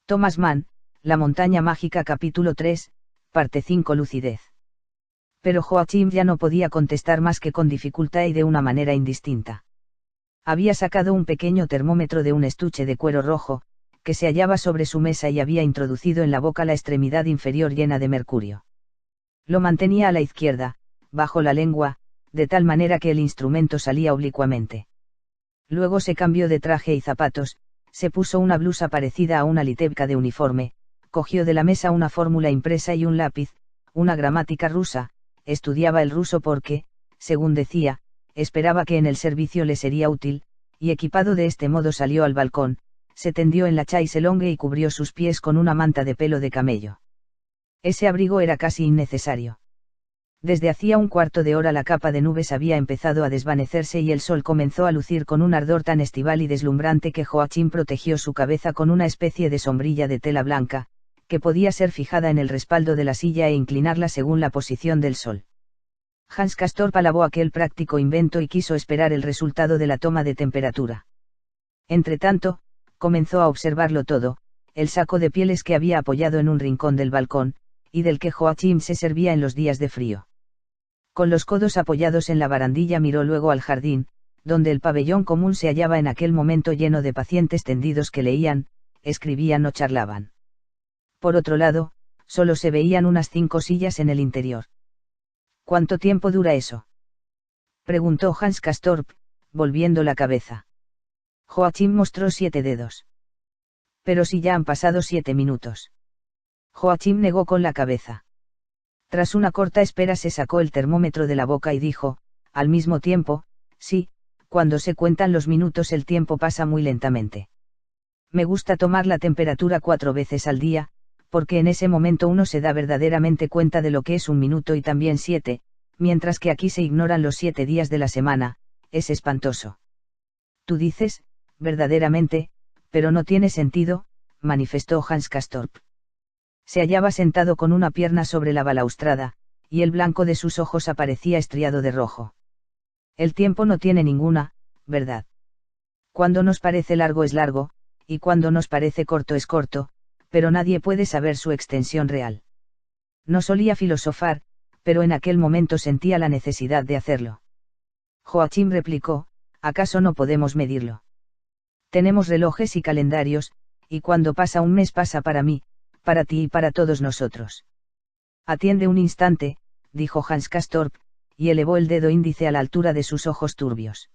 Thomas Mann, La montaña mágica capítulo 3, parte 5 lucidez. Pero Joachim ya no podía contestar más que con dificultad y de una manera indistinta. Había sacado un pequeño termómetro de un estuche de cuero rojo, que se hallaba sobre su mesa y había introducido en la boca la extremidad inferior llena de mercurio. Lo mantenía a la izquierda, bajo la lengua, de tal manera que el instrumento salía oblicuamente. Luego se cambió de traje y zapatos, se puso una blusa parecida a una litevka de uniforme, cogió de la mesa una fórmula impresa y un lápiz, una gramática rusa, estudiaba el ruso porque, según decía, esperaba que en el servicio le sería útil, y equipado de este modo salió al balcón, se tendió en la chaiselongue y cubrió sus pies con una manta de pelo de camello. Ese abrigo era casi innecesario. Desde hacía un cuarto de hora la capa de nubes había empezado a desvanecerse y el sol comenzó a lucir con un ardor tan estival y deslumbrante que Joachim protegió su cabeza con una especie de sombrilla de tela blanca, que podía ser fijada en el respaldo de la silla e inclinarla según la posición del sol. Hans Castorp alabó aquel práctico invento y quiso esperar el resultado de la toma de temperatura. Entretanto, comenzó a observarlo todo, el saco de pieles que había apoyado en un rincón del balcón, y del que Joachim se servía en los días de frío. Con los codos apoyados en la barandilla miró luego al jardín, donde el pabellón común se hallaba en aquel momento lleno de pacientes tendidos que leían, escribían o charlaban. Por otro lado, solo se veían unas 5 sillas en el interior. ¿Cuánto tiempo dura eso?, preguntó Hans Castorp, volviendo la cabeza. Joachim mostró 7 dedos. Pero si ya han pasado 7 minutos. Joachim negó con la cabeza. Tras una corta espera se sacó el termómetro de la boca y dijo, al mismo tiempo, sí, cuando se cuentan los minutos el tiempo pasa muy lentamente. Me gusta tomar la temperatura 4 veces al día, porque en ese momento uno se da verdaderamente cuenta de lo que es un minuto y también 7, mientras que aquí se ignoran los 7 días de la semana, es espantoso. Tú dices, verdaderamente, pero no tiene sentido, manifestó Hans Castorp. Se hallaba sentado con una pierna sobre la balaustrada, y el blanco de sus ojos aparecía estriado de rojo. El tiempo no tiene ninguna, ¿verdad? Cuando nos parece largo es largo, y cuando nos parece corto es corto, pero nadie puede saber su extensión real. No solía filosofar, pero en aquel momento sentía la necesidad de hacerlo. Joachim replicó, ¿acaso no podemos medirlo? Tenemos relojes y calendarios, y cuando pasa un mes pasa para mí, para ti y para todos nosotros. Atiende un instante, dijo Hans Castorp, y elevó el dedo índice a la altura de sus ojos turbios.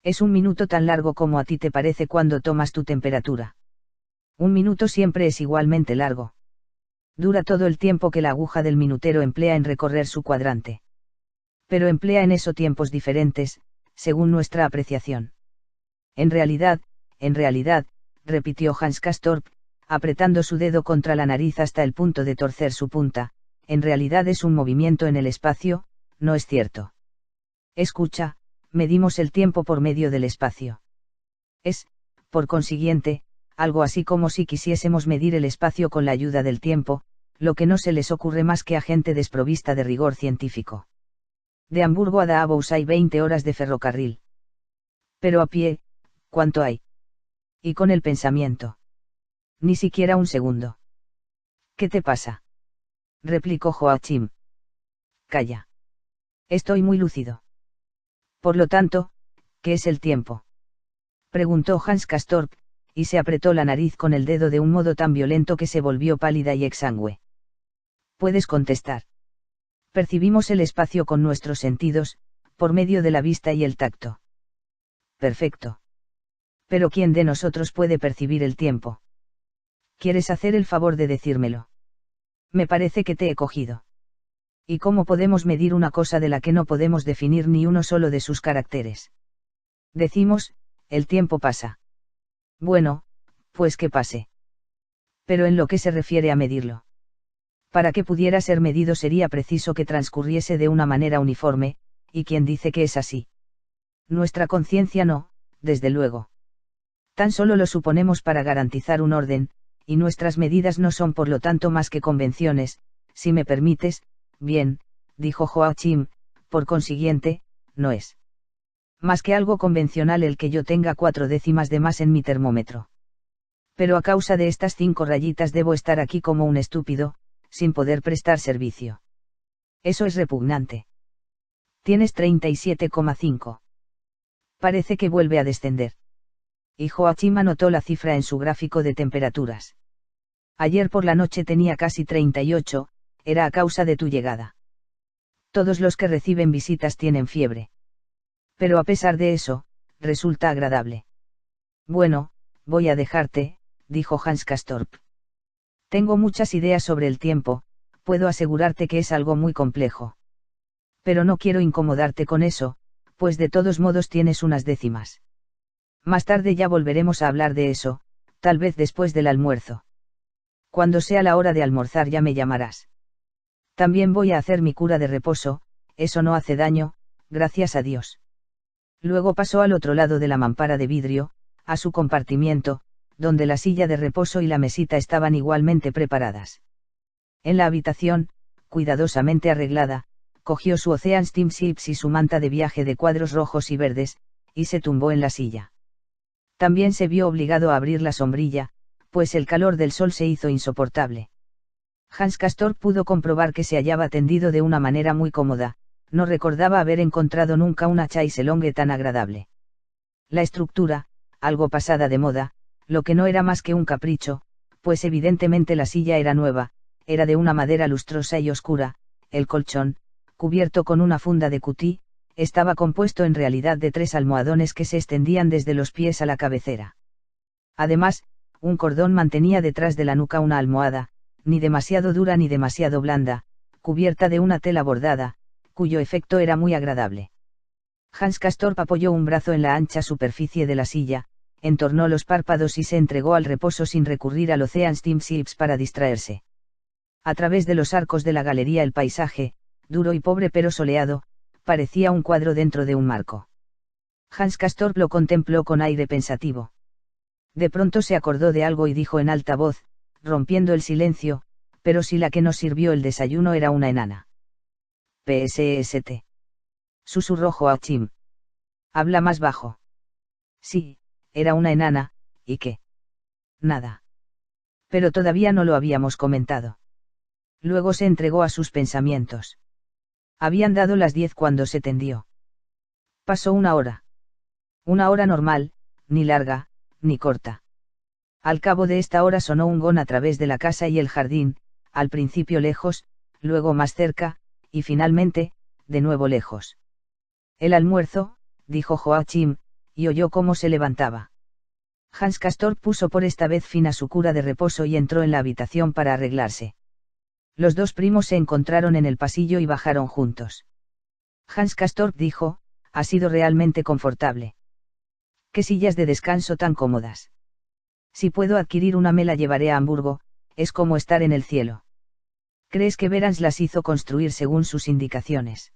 Es un minuto tan largo como a ti te parece cuando tomas tu temperatura. Un minuto siempre es igualmente largo. Dura todo el tiempo que la aguja del minutero emplea en recorrer su cuadrante. Pero emplea en eso tiempos diferentes, según nuestra apreciación. En realidad, repitió Hans Castorp, apretando su dedo contra la nariz hasta el punto de torcer su punta, en realidad es un movimiento en el espacio, ¿no es cierto? Escucha, medimos el tiempo por medio del espacio. Es, por consiguiente, algo así como si quisiésemos medir el espacio con la ayuda del tiempo, lo que no se les ocurre más que a gente desprovista de rigor científico. De Hamburgo a Davos hay 20 horas de ferrocarril. Pero a pie, ¿cuánto hay? Y con el pensamiento. Ni siquiera un segundo. ¿Qué te pasa?, replicó Joachim. Calla. Estoy muy lúcido. Por lo tanto, ¿qué es el tiempo?, preguntó Hans Castorp, y se apretó la nariz con el dedo de un modo tan violento que se volvió pálida y exangüe. Puedes contestar. Percibimos el espacio con nuestros sentidos, por medio de la vista y el tacto. Perfecto. Pero ¿quién de nosotros puede percibir el tiempo? ¿Quieres hacer el favor de decírmelo? Me parece que te he cogido. ¿Y cómo podemos medir una cosa de la que no podemos definir ni uno solo de sus caracteres? Decimos, el tiempo pasa. Bueno, pues que pase. Pero en lo que se refiere a medirlo. Para que pudiera ser medido sería preciso que transcurriese de una manera uniforme, ¿y quién dice que es así? Nuestra conciencia no, desde luego. Tan solo lo suponemos para garantizar un orden, y nuestras medidas no son por lo tanto más que convenciones, si me permites, bien, dijo Joachim, por consiguiente, no es más que algo convencional el que yo tenga 4 décimas de más en mi termómetro. Pero a causa de estas 5 rayitas debo estar aquí como un estúpido, sin poder prestar servicio. Eso es repugnante. Tienes 37,5. Parece que vuelve a descender. Y Joachim anotó la cifra en su gráfico de temperaturas. Ayer por la noche tenía casi 38, era a causa de tu llegada. Todos los que reciben visitas tienen fiebre. Pero a pesar de eso, resulta agradable. Bueno, voy a dejarte, dijo Hans Castorp. Tengo muchas ideas sobre el tiempo, puedo asegurarte que es algo muy complejo. Pero no quiero incomodarte con eso, pues de todos modos tienes unas décimas. Más tarde ya volveremos a hablar de eso, tal vez después del almuerzo. Cuando sea la hora de almorzar ya me llamarás. También voy a hacer mi cura de reposo, eso no hace daño, gracias a Dios. Luego pasó al otro lado de la mampara de vidrio, a su compartimiento, donde la silla de reposo y la mesita estaban igualmente preparadas. En la habitación, cuidadosamente arreglada, cogió su Ocean Steamships y su manta de viaje de cuadros rojos y verdes, y se tumbó en la silla. También se vio obligado a abrir la sombrilla, pues el calor del sol se hizo insoportable. Hans Castorp pudo comprobar que se hallaba tendido de una manera muy cómoda, no recordaba haber encontrado nunca una chaise longue tan agradable. La estructura, algo pasada de moda, lo que no era más que un capricho, pues evidentemente la silla era nueva, era de una madera lustrosa y oscura, el colchón, cubierto con una funda de cutí, estaba compuesto en realidad de 3 almohadones que se extendían desde los pies a la cabecera. Además, un cordón mantenía detrás de la nuca una almohada, ni demasiado dura ni demasiado blanda, cubierta de una tela bordada, cuyo efecto era muy agradable. Hans Castorp apoyó un brazo en la ancha superficie de la silla, entornó los párpados y se entregó al reposo sin recurrir al Ocean Steamships para distraerse. A través de los arcos de la galería el paisaje, duro y pobre pero soleado, parecía un cuadro dentro de un marco. Hans Castorp lo contempló con aire pensativo. De pronto se acordó de algo y dijo en alta voz, rompiendo el silencio, pero si la que nos sirvió el desayuno era una enana. PSST. Susurró Joachim. Habla más bajo. Sí, era una enana, ¿y qué? Nada. Pero todavía no lo habíamos comentado. Luego se entregó a sus pensamientos. Habían dado las 10 cuando se tendió. Pasó una hora. Una hora normal, ni larga, ni corta. Al cabo de esta hora sonó un gong a través de la casa y el jardín, al principio lejos, luego más cerca, y finalmente, de nuevo lejos. El almuerzo, dijo Joachim, y oyó cómo se levantaba. Hans Castorp puso por esta vez fin a su cura de reposo y entró en la habitación para arreglarse. Los 2 primos se encontraron en el pasillo y bajaron juntos. Hans Castorp dijo, ha sido realmente confortable. ¿Qué sillas de descanso tan cómodas? Si puedo adquirir una me la llevaré a Hamburgo, es como estar en el cielo. ¿Crees que Behrens las hizo construir según sus indicaciones?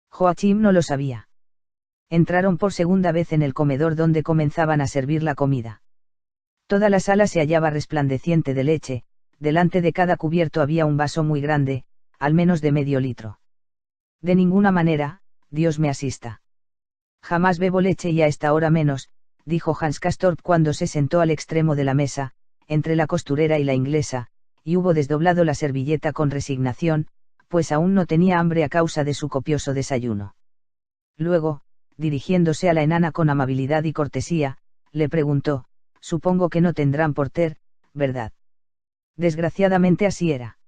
Joachim no lo sabía. Entraron por segunda vez en el comedor donde comenzaban a servir la comida. Toda la sala se hallaba resplandeciente de leche, delante de cada cubierto había un vaso muy grande, al menos de medio litro. De ninguna manera, Dios me asista. Jamás bebo leche y a esta hora menos, dijo Hans Castorp cuando se sentó al extremo de la mesa, entre la costurera y la inglesa, y hubo desdoblado la servilleta con resignación, pues aún no tenía hambre a causa de su copioso desayuno. Luego, dirigiéndose a la enana con amabilidad y cortesía, le preguntó, supongo que no tendrán porter, ¿verdad? Desgraciadamente así era.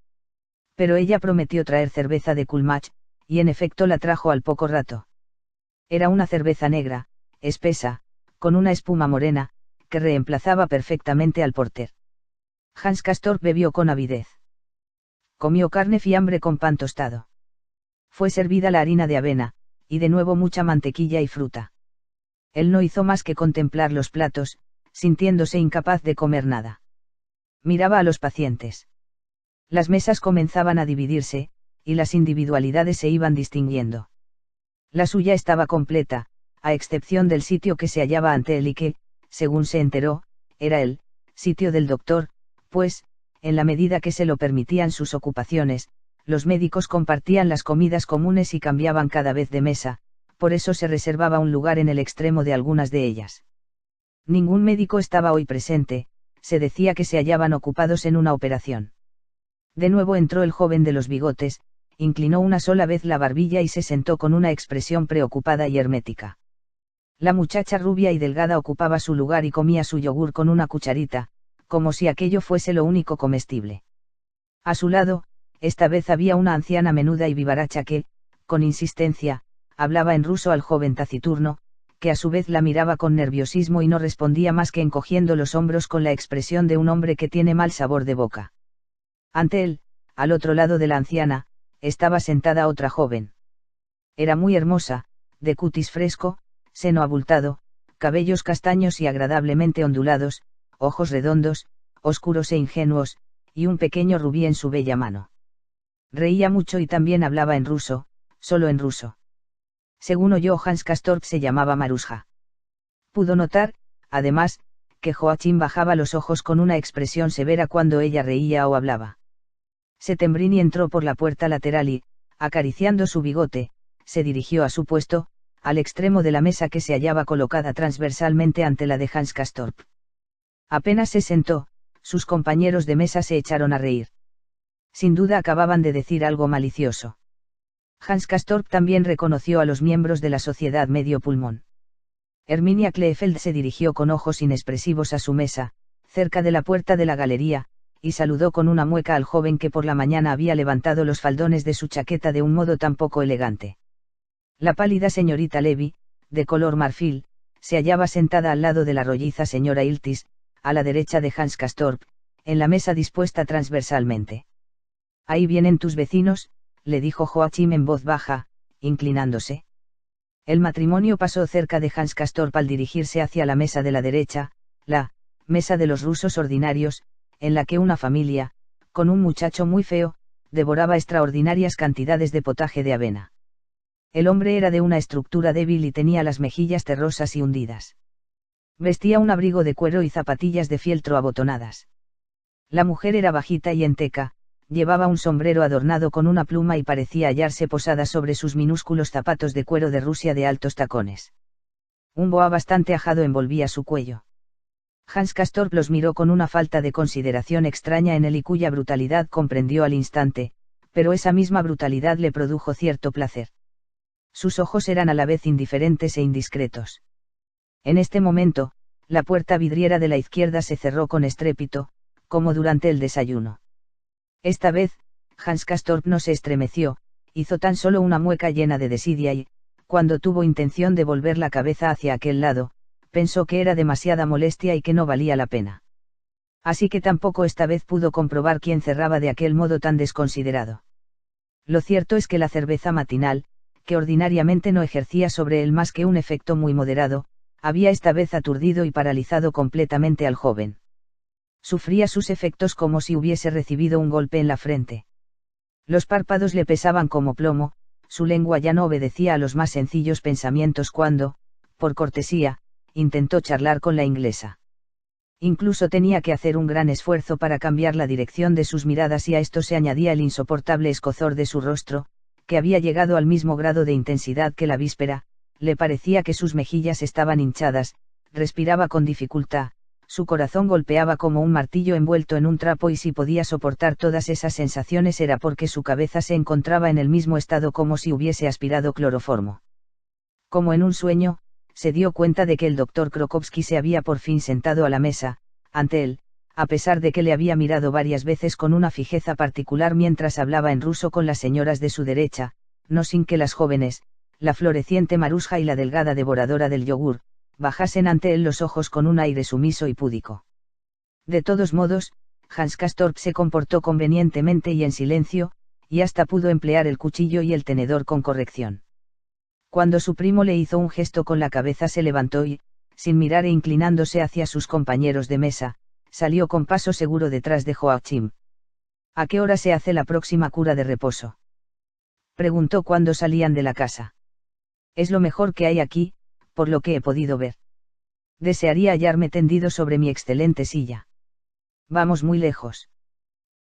Pero ella prometió traer cerveza de Kulmach, y en efecto la trajo al poco rato. Era una cerveza negra, espesa, con una espuma morena, que reemplazaba perfectamente al porter. Hans Castorp bebió con avidez. Comió carne fiambre con pan tostado. Fue servida la harina de avena, y de nuevo mucha mantequilla y fruta. Él no hizo más que contemplar los platos, sintiéndose incapaz de comer nada. Miraba a los pacientes. Las mesas comenzaban a dividirse, y las individualidades se iban distinguiendo. La suya estaba completa, a excepción del sitio que se hallaba ante él y que, según se enteró, era el sitio del doctor, pues, en la medida que se lo permitían sus ocupaciones, los médicos compartían las comidas comunes y cambiaban cada vez de mesa, por eso se reservaba un lugar en el extremo de algunas de ellas. Ningún médico estaba hoy presente, se decía que se hallaban ocupados en una operación. De nuevo entró el joven de los bigotes, inclinó una sola vez la barbilla y se sentó con una expresión preocupada y hermética. La muchacha rubia y delgada ocupaba su lugar y comía su yogur con una cucharita, como si aquello fuese lo único comestible. A su lado, esta vez había una anciana menuda y vivaracha que, con insistencia, hablaba en ruso al joven taciturno, que a su vez la miraba con nerviosismo y no respondía más que encogiendo los hombros con la expresión de un hombre que tiene mal sabor de boca. Ante él, al otro lado de la anciana, estaba sentada otra joven. Era muy hermosa, de cutis fresco, seno abultado, cabellos castaños y agradablemente ondulados, ojos redondos, oscuros e ingenuos, y un pequeño rubí en su bella mano. Reía mucho y también hablaba en ruso, solo en ruso. Según oyó Hans Castorp se llamaba Marusha. Pudo notar, además, que Joachim bajaba los ojos con una expresión severa cuando ella reía o hablaba. Settembrini entró por la puerta lateral y, acariciando su bigote, se dirigió a su puesto, al extremo de la mesa que se hallaba colocada transversalmente ante la de Hans Castorp. Apenas se sentó, sus compañeros de mesa se echaron a reír. Sin duda acababan de decir algo malicioso. Hans Castorp también reconoció a los miembros de la sociedad medio pulmón. Herminia Kleefeld se dirigió con ojos inexpresivos a su mesa, cerca de la puerta de la galería, y saludó con una mueca al joven que por la mañana había levantado los faldones de su chaqueta de un modo tan poco elegante. La pálida señorita Levy, de color marfil, se hallaba sentada al lado de la rolliza señora Iltis, a la derecha de Hans Castorp, en la mesa dispuesta transversalmente. Ahí vienen tus vecinos, le dijo Joachim en voz baja, inclinándose. El matrimonio pasó cerca de Hans Castorp al dirigirse hacia la mesa de la derecha, la mesa de los rusos ordinarios, en la que una familia, con un muchacho muy feo, devoraba extraordinarias cantidades de potaje de avena. El hombre era de una estructura débil y tenía las mejillas terrosas y hundidas. Vestía un abrigo de cuero y zapatillas de fieltro abotonadas. La mujer era bajita y enteca, llevaba un sombrero adornado con una pluma y parecía hallarse posada sobre sus minúsculos zapatos de cuero de Rusia de altos tacones. Un boa bastante ajado envolvía su cuello. Hans Castorp los miró con una falta de consideración extraña en él y cuya brutalidad comprendió al instante, pero esa misma brutalidad le produjo cierto placer. Sus ojos eran a la vez indiferentes e indiscretos. En este momento, la puerta vidriera de la izquierda se cerró con estrépito, como durante el desayuno. Esta vez, Hans Castorp no se estremeció, hizo tan solo una mueca llena de desidia y, cuando tuvo intención de volver la cabeza hacia aquel lado, pensó que era demasiada molestia y que no valía la pena. Así que tampoco esta vez pudo comprobar quién cerraba de aquel modo tan desconsiderado. Lo cierto es que la cerveza matinal, que ordinariamente no ejercía sobre él más que un efecto muy moderado, había esta vez aturdido y paralizado completamente al joven. Sufría sus efectos como si hubiese recibido un golpe en la frente. Los párpados le pesaban como plomo, su lengua ya no obedecía a los más sencillos pensamientos cuando, por cortesía, intentó charlar con la inglesa. Incluso tenía que hacer un gran esfuerzo para cambiar la dirección de sus miradas y a esto se añadía el insoportable escozor de su rostro, que había llegado al mismo grado de intensidad que la víspera, le parecía que sus mejillas estaban hinchadas, respiraba con dificultad, su corazón golpeaba como un martillo envuelto en un trapo y si podía soportar todas esas sensaciones era porque su cabeza se encontraba en el mismo estado como si hubiese aspirado cloroformo. Como en un sueño, se dio cuenta de que el doctor Krokowski se había por fin sentado a la mesa, ante él, a pesar de que le había mirado varias veces con una fijeza particular mientras hablaba en ruso con las señoras de su derecha, no sin que las jóvenes, la floreciente Marusha y la delgada devoradora del yogur, bajasen ante él los ojos con un aire sumiso y púdico. De todos modos, Hans Castorp se comportó convenientemente y en silencio, y hasta pudo emplear el cuchillo y el tenedor con corrección. Cuando su primo le hizo un gesto con la cabeza se levantó y, sin mirar e inclinándose hacia sus compañeros de mesa, salió con paso seguro detrás de Joachim. ¿A qué hora se hace la próxima cura de reposo?, preguntó cuando salían de la casa. Es lo mejor que hay aquí, por lo que he podido ver. Desearía hallarme tendido sobre mi excelente silla. Vamos muy lejos.